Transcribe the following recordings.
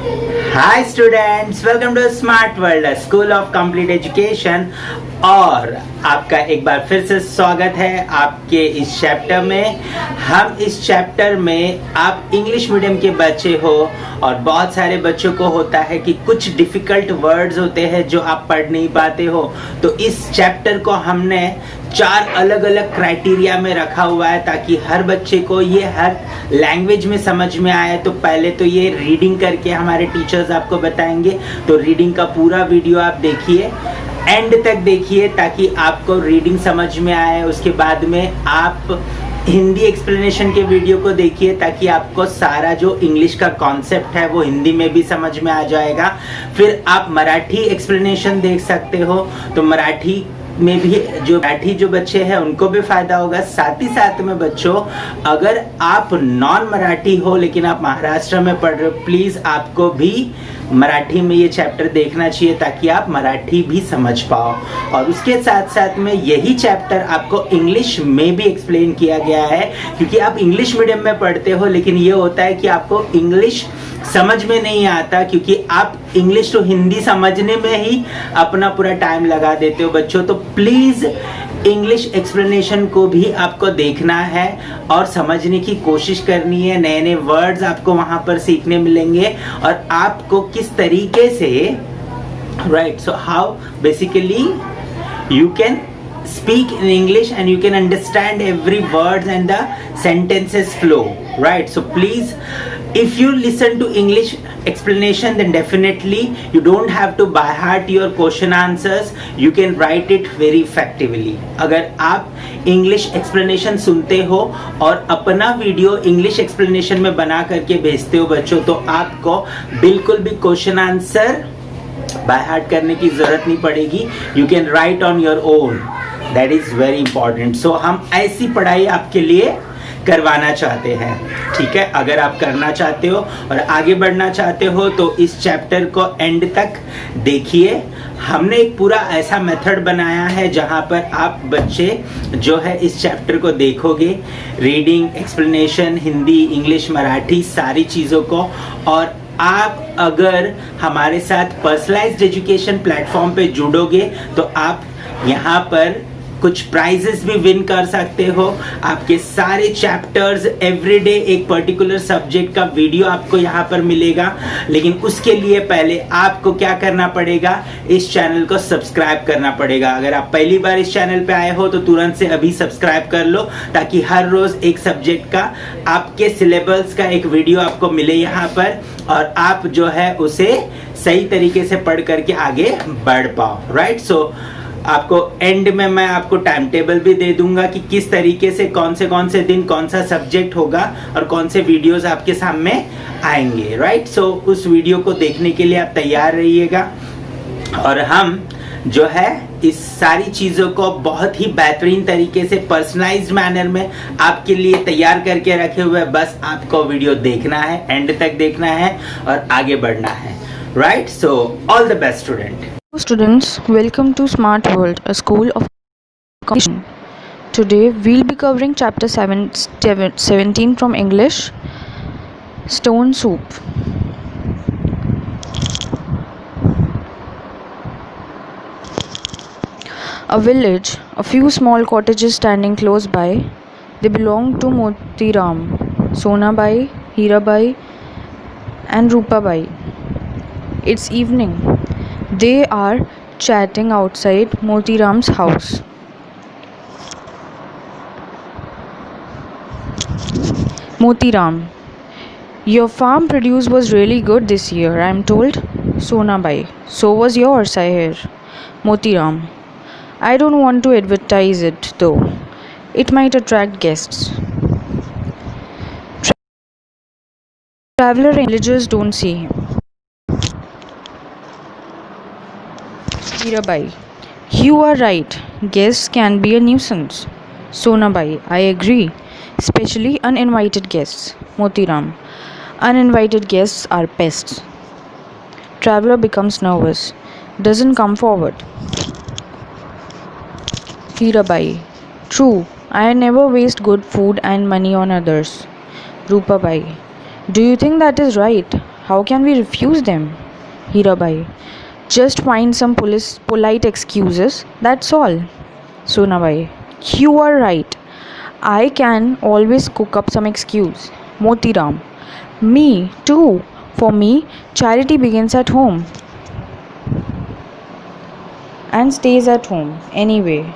Hi students, welcome to smart world school of complete education. और आपका एक बार फिर से स्वागत है आपके इस चैप्टर में। हम इस चैप्टर में आप इंग्लिश मीडियम के बच्चे हो और बहुत सारे बच्चों को होता है कि कुछ डिफिकल्ट वर्ड्स होते हैं जो आप पढ़ नहीं पाते हो। तो इस चैप्टर को हमने 4 अलग अलग क्राइटेरिया में रखा हुआ है ताकि हर बच्चे को ये हर लैंग्वेज में समझ में आए। तो पहले तो ये रीडिंग करके हमारे टीचर्स आपको बताएंगे, तो रीडिंग का पूरा वीडियो आप देखिए, एंड तक देखिए ताकि आपको रीडिंग समझ में आए। उसके बाद में आप हिंदी एक्सप्लेनेशन के वीडियो को देखिए ताकि आपको सारा जो इंग्लिश का कॉन्सेप्ट है वो हिंदी में भी समझ में आ जाएगा। फिर आप मराठी एक्सप्लेनेशन देख सकते हो, तो मराठी में भी जो बच्चे हैं उनको भी फायदा होगा। साथ ही साथ में बच्चों, अगर आप नॉन मराठी हो लेकिन आप महाराष्ट्र में पढ़ रहे हो, प्लीज आपको भी मराठी में ये चैप्टर देखना चाहिए ताकि आप मराठी भी समझ पाओ। और उसके साथ साथ में यही चैप्टर आपको इंग्लिश में भी एक्सप्लेन किया गया है, क्योंकि आप इंग्लिश मीडियम में पढ़ते हो लेकिन ये होता है कि आपको इंग्लिश समझ में नहीं आता, क्योंकि आप इंग्लिश तो हिंदी समझने में ही अपना पूरा टाइम लगा देते हो बच्चों। तो प्लीज इंग्लिश एक्सप्लेनेशन को भी आपको देखना है और समझने की कोशिश करनी है। नए नए वर्ड्स आपको वहां पर सीखने मिलेंगे और आपको किस तरीके से so how basically you can speak in English and you can understand every word and the sentences flow, right? So please, if you listen to English explanation, then definitely you don't have to by heart your question answers, you can write it very effectively. अगर आप English explanation सुनते हो और अपना video English explanation में बना करके भेजते हो बच्चों, तो आपको बिल्कुल भी क्वेश्चन आंसर बाय हार्ट करने की जरूरत नहीं पड़ेगी। You can write on your own, that is very important. So हम ऐसी पढ़ाई आपके लिए करवाना चाहते हैं, ठीक है। अगर आप करना चाहते हो और आगे बढ़ना चाहते हो तो इस चैप्टर को एंड तक देखिए। हमने एक पूरा ऐसा मेथड बनाया है जहां पर आप बच्चे जो है इस चैप्टर को देखोगे, reading, explanation, Hindi, English, Marathi, सारी चीज़ों को। और आप अगर हमारे साथ पर्सनलाइज्ड एजुकेशन प्लेटफॉर्म पे जुड़ोगे तो आप यहाँ पर कुछ प्राइजेस भी विन कर सकते हो। आपके सारे चैप्टर्स एवरीडे एक पर्टिकुलर सब्जेक्ट का वीडियो आपको यहाँ पर मिलेगा। लेकिन उसके लिए पहले आपको क्या करना पड़ेगा, इस चैनल को सब्सक्राइब करना पड़ेगा। अगर आप पहली बार इस चैनल पे आए हो तो तुरंत से अभी सब्सक्राइब कर लो ताकि हर रोज एक सब्जेक्ट का आपके सिलेबस का एक वीडियो आपको मिले यहाँ पर, और आप जो है उसे सही तरीके से पढ़ करके आगे बढ़ पाओ, राइट। सो आपको एंड में मैं आपको टाइम टेबल भी दे दूंगा कि किस तरीके से कौन से दिन कौन सा सब्जेक्ट होगा और कौन से वीडियोस आपके सामने आएंगे, राइट। सो उस वीडियो को देखने के लिए आप तैयार रहिएगा। और हम जो है इस सारी चीज़ों को बहुत ही बेहतरीन तरीके से पर्सनलाइज्ड मैनर में आपके लिए तैयार करके रखे हुए। बस आपको वीडियो देखना है, एंड तक देखना है और आगे बढ़ना है, right. So all the best student. Students, welcome to Smart World, a school of communication. Today we'll be covering chapter 17 from English, Stone Soup. A village, a few small cottages standing close by. They belong to Motiram, Sonabai, Hirabai and Rupabai. It's evening. They are chatting outside Motiram's house. Motiram, your farm produce was really good this year, I am told. Sonabai, so was yours, I hear. Motiram, I don't want to advertise it though. It might attract guests. Traveler and villagers don't see him. Hirabai, you are right. Guests can be a nuisance. Sonabai, I agree. Especially uninvited guests. Motiram, uninvited guests are pests. Traveler becomes nervous. Doesn't come forward. Hirabai, true. I never waste good food and money on others. Rupabai, do you think that is right? How can we refuse them? Hirabai. Just find some polite excuses, that's all. Sonabai. You are right. I can always cook up some excuse. Motiram. Me too. For me, charity begins at home and stays at home. Anyway,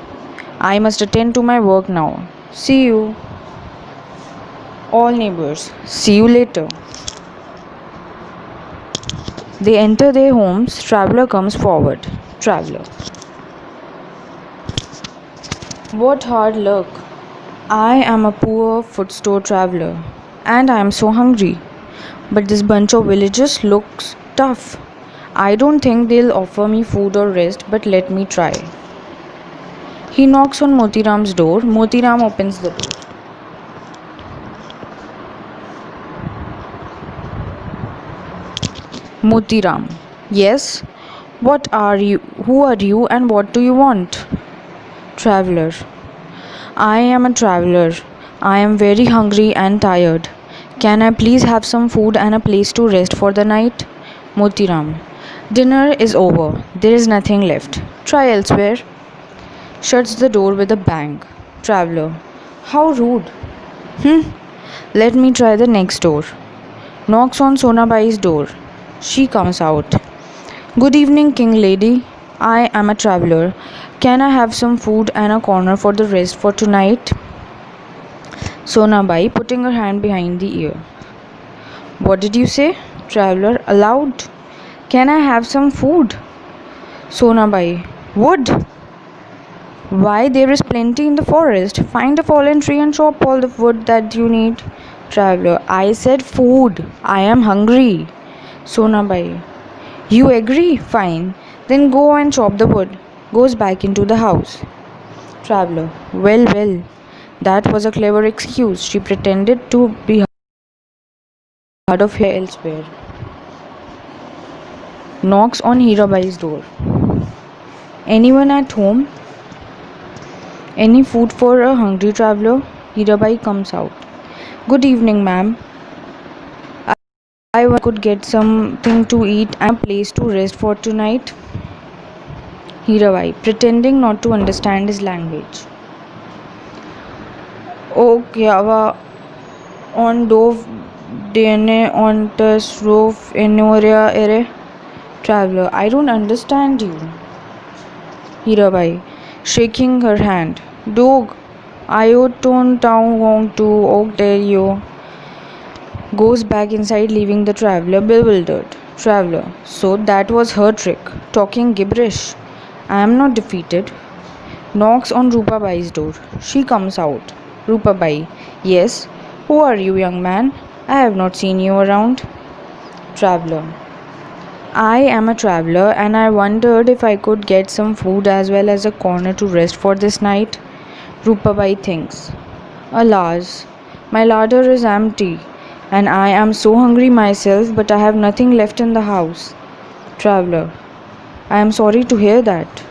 I must attend to my work now. See you. All neighbors. See you later. They enter their homes. Traveler comes forward. Traveler. What hard luck. I am a poor footstore traveler and I am so hungry. But this bunch of villagers looks tough. I don't think they'll offer me food or rest, but let me try. He knocks on Motiram's door. Motiram opens the door. Motiram. Yes? What are you? Who are you and what do you want? Traveler. I am a traveler. I am very hungry and tired. Can I please have some food and a place to rest for the night? Motiram. Dinner is over. There is nothing left. Try elsewhere. Shuts the door with a bang. Traveler. How rude. Let me try the next door. Knocks on Sonabai's door. She comes out. Good evening, King Lady. I am a traveler. Can I have some food and a corner for the rest for tonight? Sonabai putting her hand behind the ear. What did you say? Traveler aloud. Can I have some food? Sonabai. Wood? Why, there is plenty in the forest. Find a fallen tree and chop all the wood that you need. Traveler. I said food. I am hungry. Sonabai. You agree? Fine. Then go and chop the wood. Goes back into the house. Traveler. Well. That was a clever excuse. She pretended to be hard of hair elsewhere. Knocks on Hirabai's door. Anyone at home? Any food for a hungry traveler? Hirabai comes out. Good evening, ma'am. I could get something to eat and a place to rest for tonight. Hirabai, pretending not to understand his language. O Kyava on dove dene on tes roof enoria ere. Traveler, I don't understand you. Hirabai, shaking her hand. Dog, Ioton town wong to Ontario. Goes back inside, leaving the traveler bewildered. Traveler, so that was her trick, talking gibberish. I am not defeated. Knocks on Rupabai's door. She comes out. Rupabai, yes. Who are you, young man? I have not seen you around. Traveler, I am a traveler and I wondered if I could get some food as well as a corner to rest for this night. Rupabai thinks, alas, my larder is empty and I am so hungry myself, but I have nothing left in the house. Traveler, I am sorry to hear that.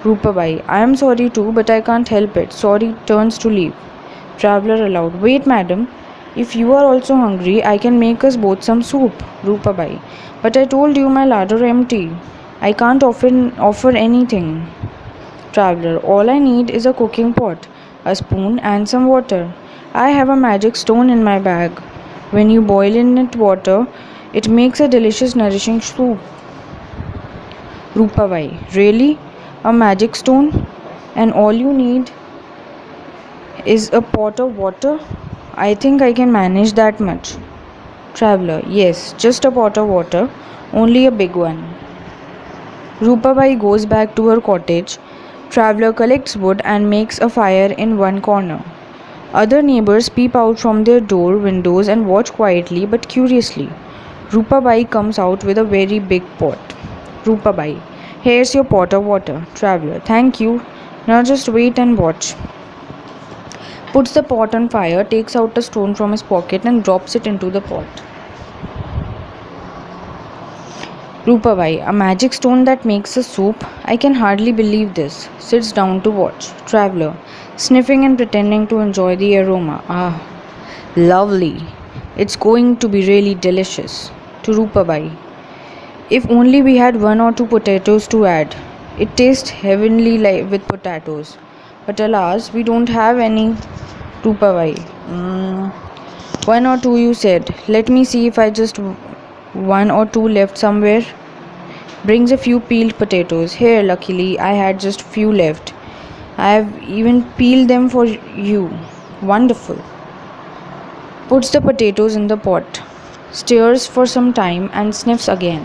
Rupabai, I am sorry too, but I can't help it. Sorry turns to leave. Traveler aloud, wait madam, if you are also hungry, I can make us both some soup. Rupabai, but I told you my larder empty. I can't offer anything. Traveler, all I need is a cooking pot, a spoon and some water. I have a magic stone in my bag. When you boil in it water, it makes a delicious nourishing soup. Rupabai, really? A magic stone? And all you need is a pot of water? I think I can manage that much. Traveler, yes, just a pot of water, only a big one. Rupabai goes back to her cottage. Traveler collects wood and makes a fire in one corner. Other neighbors peep out from their windows and watch quietly but curiously. Rupabai comes out with a very big pot. Rupabai, here's your pot of water. Traveler, thank you. Now just wait and watch. Puts the pot on fire, takes out a stone from his pocket and drops it into the pot. Rupabai, a magic stone that makes a soup? I can hardly believe this. Sits down to watch. Traveler, sniffing and pretending to enjoy the aroma. Ah, lovely. It's going to be really delicious. to Rupabai. If only we had one or two potatoes to add. It tastes heavenly with potatoes. But alas, we don't have any. Rupabai. One or two, you said. Let me see if I just one or two left somewhere. Brings a few peeled potatoes. Here, luckily, I had just few left. I have even peeled them for you. Wonderful. Puts the potatoes in the pot. Stirs for some time and sniffs again.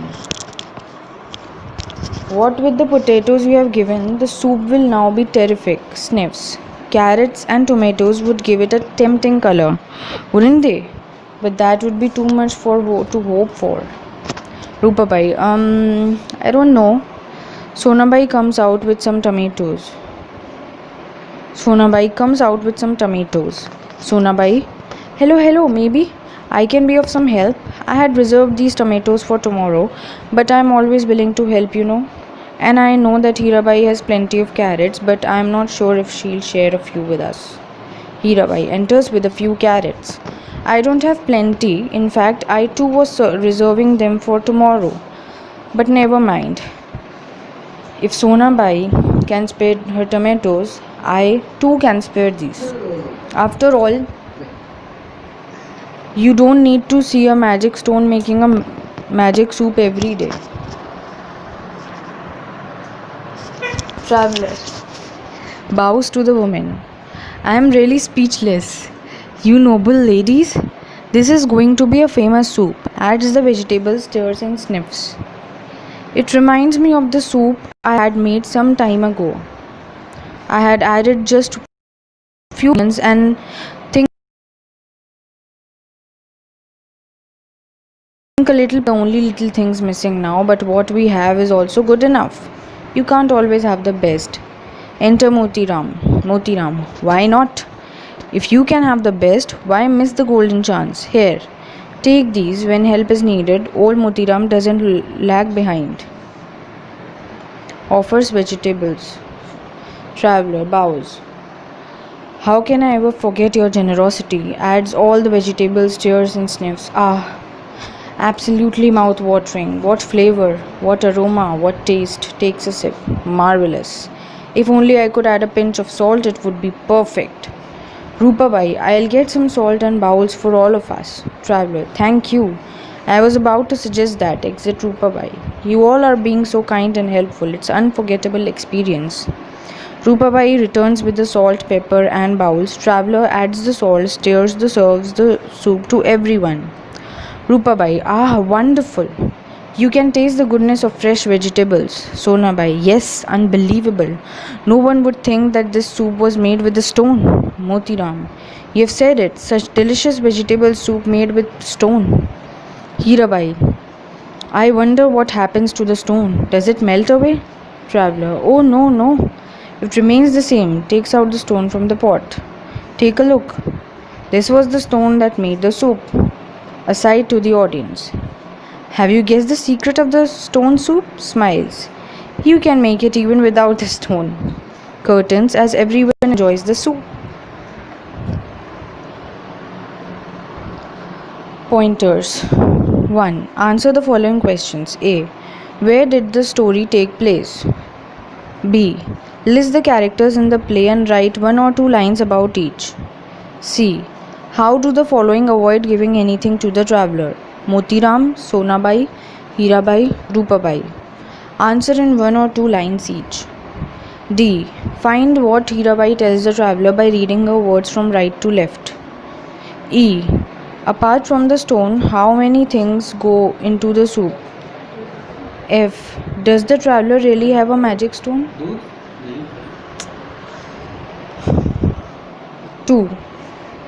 What with the potatoes you have given, the soup will now be terrific. Sniffs. Carrots and tomatoes would give it a tempting color, wouldn't they? But that would be too much to hope for. Rupabai, I don't know. Sonabai comes out with some tomatoes. Sonabai, hello, maybe I can be of some help. I had reserved these tomatoes for tomorrow, but I am always willing to help, And I know that Hirabai has plenty of carrots, but I am not sure if she'll share a few with us. Hirabai enters with a few carrots. I don't have plenty. In fact, I too was reserving them for tomorrow. But never mind. If Sonabai can spare her tomatoes, I too can spare these. After all, you don't need to see a magic stone making a magic soup every day. Traveler bows to the woman. I am really speechless. You noble ladies, this is going to be a famous soup. Adds the vegetables, stirs and sniffs. It reminds me of the soup I had made some time ago. I had added just few onions and think a little, the only little things missing now, but what we have is also good enough. You can't always have the best. Enter Motiram. Motiram, why not? If you can have the best, why miss the golden chance? Here, take these when help is needed. Old Motiram doesn't lag behind. Offers vegetables. Traveler bows. How can I ever forget your generosity? Adds all the vegetables, stirs and sniffs. Absolutely mouth-watering. What flavor, what aroma, what taste. Takes a sip. Marvelous. If only I could add a pinch of salt, it would be perfect. Rupabai, I'll get some salt and bowls for all of us. Traveler, thank you. I was about to suggest that. Exit Rupabai. You all are being so kind and helpful. It's an unforgettable experience. Rupabai returns with the salt, pepper and bowls. Traveler adds the salt, stirs, serves the soup to everyone. Rupabai, wonderful. You can taste the goodness of fresh vegetables. Sonabai, yes, unbelievable. No one would think that this soup was made with a stone. Motiram, you have said it. Such delicious vegetable soup made with stone. Hirabai, I wonder what happens to the stone. Does it melt away? Traveler, oh no. It remains the same. Takes out the stone from the pot. Take a look. This was the stone that made the soup. Aside to the audience. Have you guessed the secret of the stone soup? Smiles. You can make it even without the stone. Curtains as everyone enjoys the soup. Pointers. 1. Answer the following questions. A. Where did the story take place? B. List the characters in the play and write 1 or 2 lines about each. C. How do the following avoid giving anything to the traveler? Motiram, Sonabai, Hirabai, Rupabai. Answer in 1 or 2 lines each. D. Find what Hirabai tells the traveler by reading her words from right to left. E. Apart from the stone, how many things go into the soup? F. Does the traveler really have a magic stone? 2.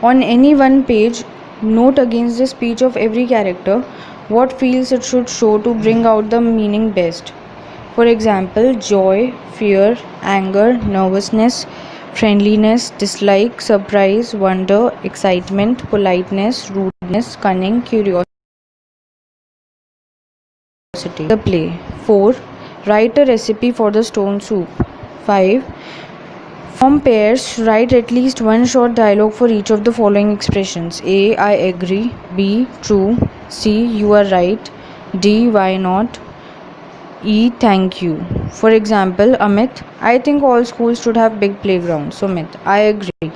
On any one page, note against the speech of every character what feels it should show to bring out the meaning best. For example, joy, fear, anger, nervousness, friendliness, dislike, surprise, wonder, excitement, politeness, rudeness, cunning, curiosity. The play. 4. Write a recipe for the stone soup. 5. Form pairs. Write at least 1 short dialogue for each of the following expressions. A. I agree. B. True. C. You are right. D. Why not? E. Thank you. For example, Amit, I think all schools should have big playgrounds. Sumit, I agree.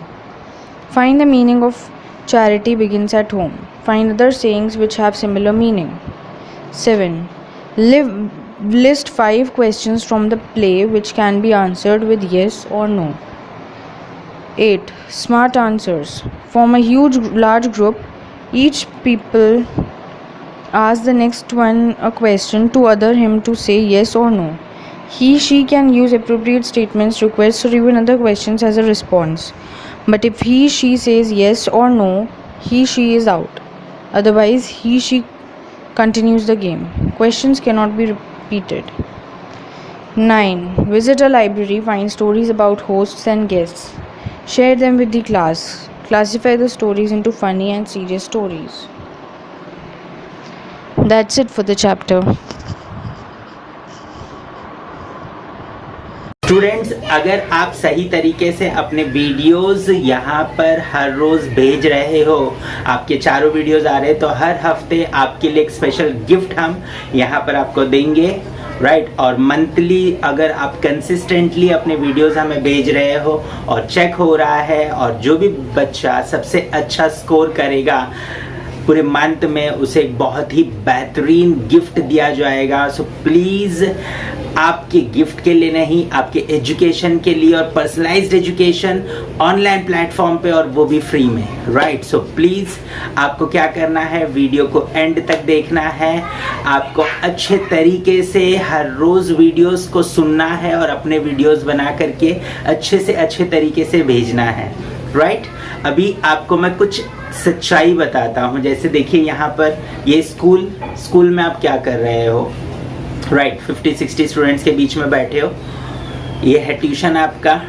Find the meaning of charity begins at home. Find other sayings which have similar meaning. 7. List 5 questions from the play which can be answered with yes or no. 8. Smart answers. Form a large group. Each people ask the next one a question to other him to say yes or no. She can use appropriate statements, requests, or even other questions as a response. But if she says yes or no, she is out. Otherwise, she continues the game. Questions cannot be repeated. 9. Visit a library, find stories about hosts and guests. Share them with the class. Classify the stories into funny and serious stories. That's it for the chapter. Students, अगर आप सही तरीके से अपने videos यहाँ पर हर रोज़ भेज रहे हो, आपके चारों वीडियोस आ रहे हैं, तो हर हफ्ते आपके लिए एक स्पेशल गिफ्ट हम यहाँ पर आपको देंगे, राइट। और मंथली अगर आप कंसिस्टेंटली अपने वीडियोस हमें भेज रहे हो और चेक हो रहा है, और जो भी बच्चा सबसे अच्छा स्कोर करेगा पूरे मंथ में, उसे एक बहुत ही बेहतरीन गिफ्ट दिया जाएगा। सो प्लीज़ आपके गिफ्ट के लिए नहीं, आपके एजुकेशन के लिए, और पर्सनलाइज्ड एजुकेशन ऑनलाइन प्लेटफॉर्म पे, और वो भी फ्री में, राइट। सो प्लीज़ आपको क्या करना है, वीडियो को एंड तक देखना है, आपको अच्छे तरीके से हर रोज़ वीडियोस को सुनना है और अपने वीडियोस बना करके अच्छे से अच्छे तरीके से भेजना है, राइट। अभी आपको मैं कुछ सच्चाई बताता हूँ। जैसे देखिए यहाँ पर ये स्कूल में आप क्या कर रहे हो, राइट। 50-60 स्टूडेंट्स के बीच में बैठे हो। ये है ट्यूशन आपका,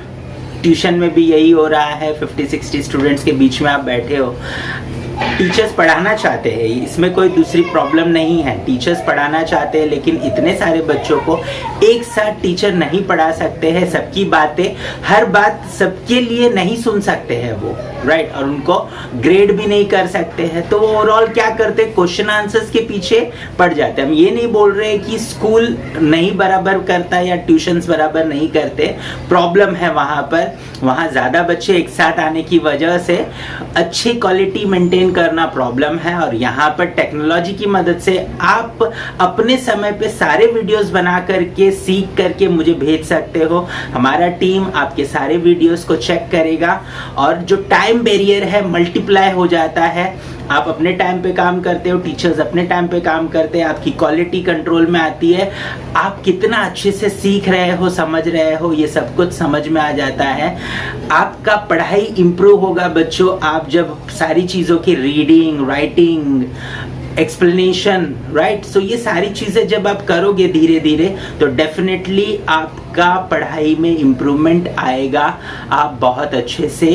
ट्यूशन में भी यही हो रहा है, 50-60 स्टूडेंट्स के बीच में आप बैठे हो। टीचर्स पढ़ाना चाहते हैं, इसमें कोई दूसरी प्रॉब्लम नहीं है, टीचर्स पढ़ाना चाहते हैं, लेकिन इतने सारे बच्चों को एक साथ टीचर नहीं पढ़ा सकते हैं। सबकी बातें, हर बात सबके लिए नहीं सुन सकते हैं वो, राइट। और उनको ग्रेड भी नहीं कर सकते हैं, तो वो ओवरऑल क्या करते हैं, क्वेश्चन आंसर्स के पीछे पड़ जाते हैं। हम ये नहीं बोल रहे कि स्कूल नहीं बराबर करता या ट्यूशन्स बराबर नहीं करते, प्रॉब्लम है वहाँ पर, वहाँ ज़्यादा बच्चे एक साथ आने की वजह से अच्छी क्वालिटी मेंटेन करना प्रॉब्लम है। और यहाँ पर टेक्नोलॉजी की मदद से आप अपने समय पे सारे वीडियोस बना करके, सीख करके मुझे भेज सकते हो। हमारा टीम आपके सारे वीडियोस को चेक करेगा, और जो टाइम बैरियर है मल्टीप्लाई हो जाता है। आप अपने टाइम पे काम करते हो, टीचर्स अपने टाइम पे काम करते हैं, आपकी क्वालिटी कंट्रोल में आती है, आप कितना अच्छे से सीख रहे हो, समझ रहे हो, ये सब कुछ समझ में आ जाता है। आपका पढ़ाई इंप्रूव होगा बच्चों, आप जब सारी चीज़ों की रीडिंग, राइटिंग, एक्सप्लेनेशन, राइट। सो ये सारी चीज़ें जब आप करोगे धीरे धीरे, तो डेफिनेटली आपका पढ़ाई में इम्प्रूवमेंट आएगा। आप बहुत अच्छे से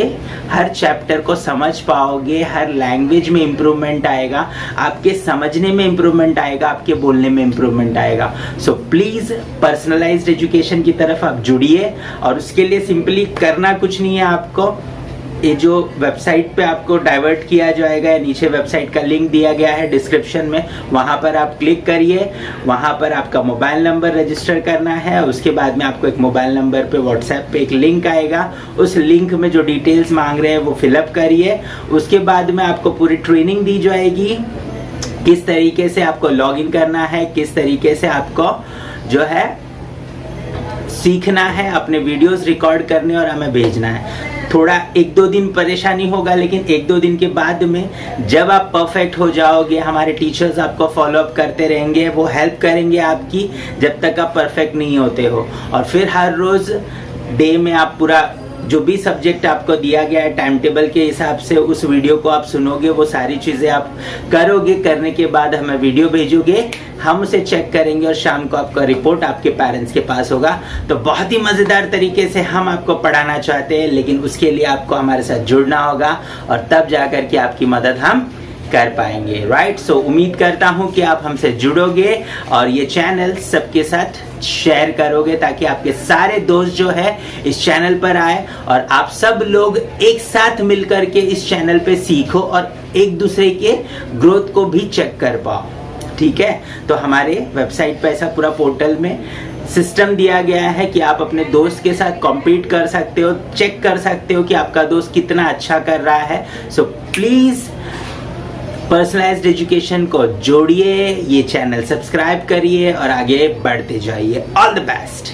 हर चैप्टर को समझ पाओगे, हर लैंग्वेज में इम्प्रूवमेंट आएगा, आपके समझने में इम्प्रूवमेंट आएगा, आपके बोलने में इम्प्रूवमेंट आएगा। सो प्लीज़ पर्सनलाइज्ड एजुकेशन की तरफ आप जुड़िए, और उसके लिए सिंपली करना कुछ नहीं है आपको। ये जो वेबसाइट पे आपको डाइवर्ट किया जाएगा, नीचे वेबसाइट का लिंक दिया गया है डिस्क्रिप्शन में, वहाँ पर आप क्लिक करिए। वहाँ पर आपका मोबाइल नंबर रजिस्टर करना है, उसके बाद में आपको एक मोबाइल नंबर पे व्हाट्सएप पे एक लिंक आएगा, उस लिंक में जो डिटेल्स मांग रहे हैं वो फिलअप करिए। उसके बाद में आपको पूरी ट्रेनिंग दी जाएगी, किस तरीके से आपको लॉग इन करना है, किस तरीके से आपको जो है सीखना है, अपने वीडियोस रिकॉर्ड करने और हमें भेजना है। थोड़ा 1-2 दिन परेशानी होगा, लेकिन 1-2 दिन के बाद में जब आप परफेक्ट हो जाओगे, हमारे टीचर्स आपको फॉलो अप करते रहेंगे, वो हेल्प करेंगे आपकी जब तक आप परफेक्ट नहीं होते हो। और फिर हर रोज़ डे में आप पूरा जो भी सब्जेक्ट आपको दिया गया है टाइम टेबल के हिसाब से उस वीडियो को आप सुनोगे, वो सारी चीज़ें आप करोगे। करने के बाद हमें वीडियो भेजोगे, हम उसे चेक करेंगे, और शाम को आपका रिपोर्ट आपके पेरेंट्स के पास होगा। तो बहुत ही मज़ेदार तरीके से हम आपको पढ़ाना चाहते हैं, लेकिन उसके लिए आपको हमारे साथ जुड़ना होगा, और तब जाकर के आपकी मदद हम कर पाएंगे, राइट। सो उम्मीद करता हूं कि आप हमसे जुड़ोगे और ये चैनल सबके साथ शेयर करोगे, ताकि आपके सारे दोस्त जो है इस चैनल पर आए, और आप सब लोग एक साथ मिलकर के इस चैनल पे सीखो और एक दूसरे के ग्रोथ को भी चेक कर पाओ। ठीक है, तो हमारे वेबसाइट पे ऐसा पूरा पोर्टल में सिस्टम दिया गया है कि आप अपने दोस्त के साथ कॉम्पीट कर सकते हो, चेक कर सकते हो कि आपका दोस्त कितना अच्छा कर रहा है। सो प्लीज़ पर्सनलाइज्ड एजुकेशन को जोड़िए, ये चैनल सब्सक्राइब करिए और आगे बढ़ते जाइए। All the best.